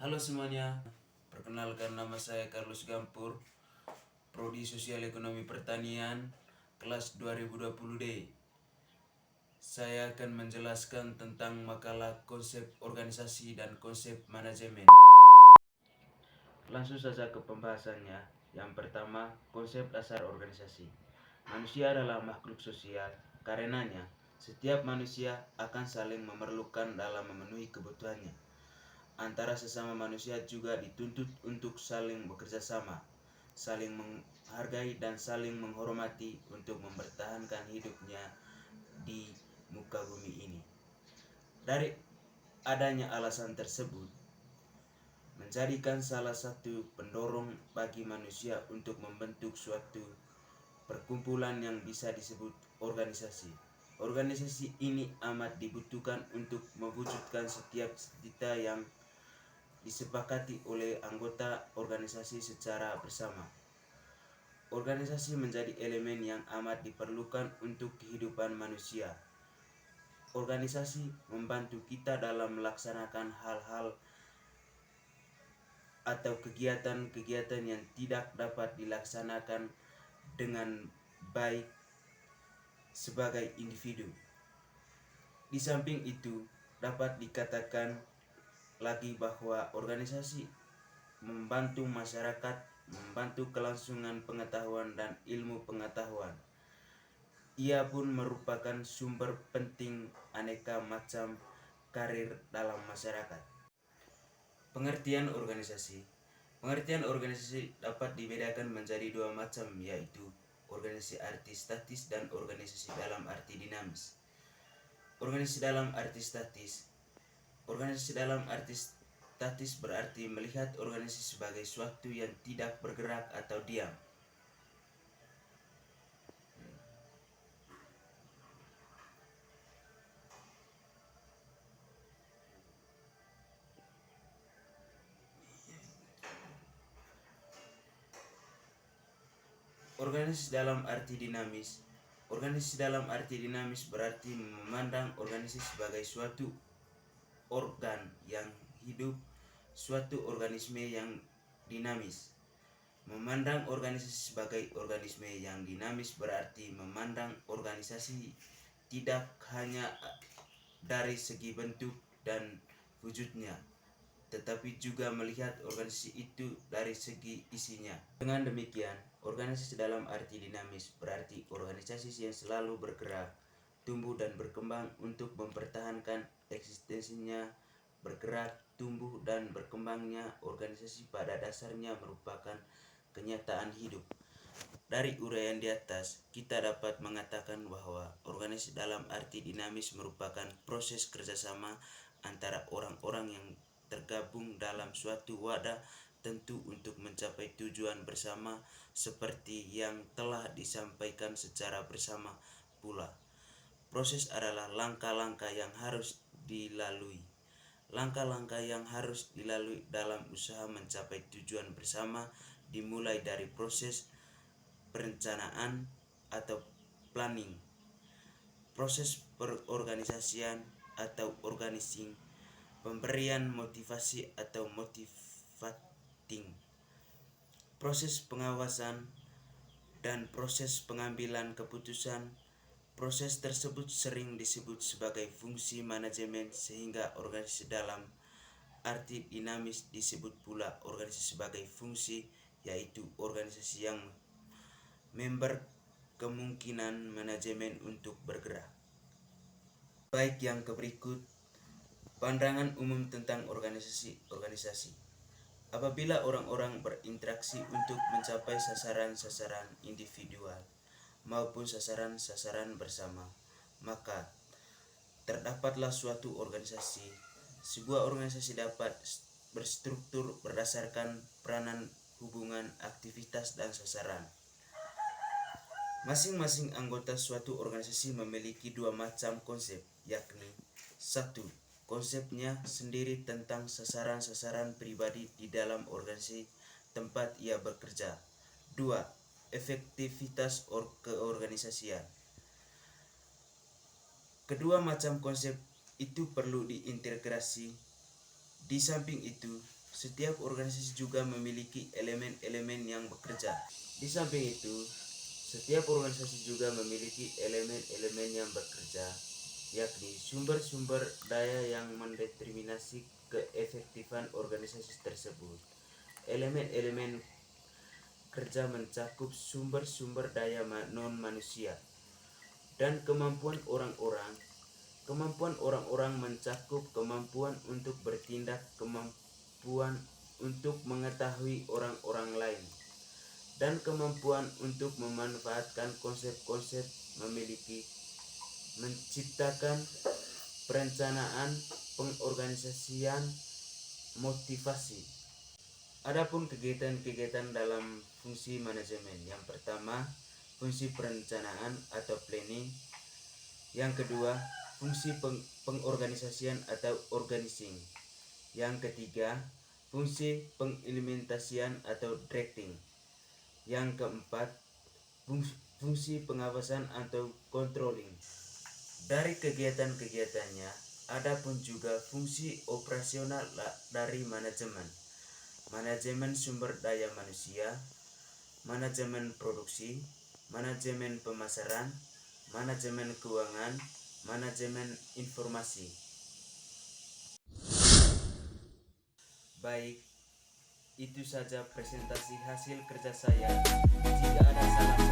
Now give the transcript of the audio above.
Halo semuanya, perkenalkan nama saya Carlos Gampur, Prodi Sosial Ekonomi Pertanian, kelas 2020D. Saya akan menjelaskan tentang makalah konsep organisasi dan konsep manajemen. Langsung saja ke pembahasannya. Yang pertama, konsep dasar organisasi. Manusia adalah makhluk sosial, karenanya setiap manusia akan saling memerlukan dalam memenuhi kebutuhannya. Antara sesama manusia juga dituntut untuk saling bekerja sama, saling menghargai dan saling menghormati untuk mempertahankan hidupnya di muka bumi ini. Dari adanya alasan tersebut, menjadikan salah satu pendorong bagi manusia untuk membentuk suatu perkumpulan yang bisa disebut organisasi. Organisasi ini amat dibutuhkan untuk mewujudkan setiap cita yang disepakati oleh anggota organisasi secara bersama. Organisasi menjadi elemen yang amat diperlukan untuk kehidupan manusia. Organisasi membantu kita dalam melaksanakan hal-hal atau kegiatan-kegiatan yang tidak dapat dilaksanakan dengan baik sebagai individu. Di samping itu, dapat dikatakan lagi bahwa organisasi membantu masyarakat, membantu kelangsungan pengetahuan dan ilmu pengetahuan. Ia pun merupakan sumber penting aneka macam karir dalam masyarakat. Pengertian organisasi. Pengertian organisasi dapat dibedakan menjadi dua macam, yaitu organisasi arti statis dan organisasi dalam arti dinamis. Organisasi dalam arti statis. Organisasi dalam arti statis berarti melihat organisasi sebagai suatu yang tidak bergerak atau diam. Organisasi dalam arti dinamis. Organisasi dalam arti dinamis berarti memandang organisasi sebagai suatu organ yang hidup, suatu organisme yang dinamis. Memandang organisasi sebagai organisme yang dinamis berarti memandang organisasi tidak hanya dari segi bentuk dan wujudnya, tetapi juga melihat organisasi itu dari segi isinya. Dengan demikian, organisasi dalam arti dinamis berarti organisasi yang selalu bergerak, tumbuh dan berkembang untuk mempertahankan eksistensinya. Bergerak, tumbuh dan berkembangnya organisasi pada dasarnya merupakan kenyataan hidup. Dari uraian di atas, kita dapat mengatakan bahwa organisasi dalam arti dinamis merupakan proses kerjasama antara orang-orang yang tergabung dalam suatu wadah tentu untuk mencapai tujuan bersama, seperti yang telah disampaikan secara bersama pula. Proses adalah langkah-langkah yang harus dilalui. Langkah-langkah yang harus dilalui dalam usaha mencapai tujuan bersama dimulai dari proses perencanaan atau planning, proses perorganisasian atau organizing, pemberian motivasi atau motivating, proses pengawasan, dan proses pengambilan keputusan. Proses tersebut sering disebut sebagai fungsi manajemen, sehingga organisasi dalam arti dinamis disebut pula organisasi sebagai fungsi, yaitu organisasi yang berkemungkinan manajemen untuk bergerak. Baik, yang berikut pandangan umum tentang organisasi. Apabila orang-orang berinteraksi untuk mencapai sasaran-sasaran individual maupun sasaran-sasaran bersama, maka terdapatlah suatu organisasi. Sebuah organisasi dapat berstruktur berdasarkan peranan, hubungan, aktivitas, dan sasaran. Masing-masing anggota suatu organisasi memiliki dua macam konsep, yakni: 1. Konsepnya sendiri tentang sasaran-sasaran pribadi di dalam organisasi tempat ia bekerja. 2. Efektivitas keorganisasian. Kedua macam konsep itu perlu diintegrasi. Di samping itu, Setiap organisasi juga memiliki elemen-elemen yang bekerja. Di samping itu, setiap organisasi juga memiliki elemen-elemen yang bekerja, yakni sumber-sumber daya yang mendeterminasi keefektifan organisasi tersebut. Elemen-elemen kerja mencakup sumber-sumber daya non-manusia dan kemampuan orang-orang. Kemampuan orang-orang mencakup kemampuan untuk bertindak, kemampuan untuk mengetahui orang-orang lain, dan kemampuan untuk memanfaatkan konsep-konsep, memiliki, menciptakan, perencanaan, pengorganisasian, motivasi. Adapun kegiatan-kegiatan dalam fungsi manajemen. Yang pertama, fungsi perencanaan atau planning. Yang kedua, fungsi pengorganisasian atau organizing. Yang ketiga, fungsi pengimplementasian atau directing. Yang keempat, fungsi pengawasan atau controlling. Dari kegiatan-kegiatannya, ada pun juga fungsi operasional dari manajemen. Manajemen sumber daya manusia, manajemen produksi, manajemen pemasaran, manajemen keuangan, manajemen informasi. Baik, itu saja presentasi hasil kerja saya. Jika ada salah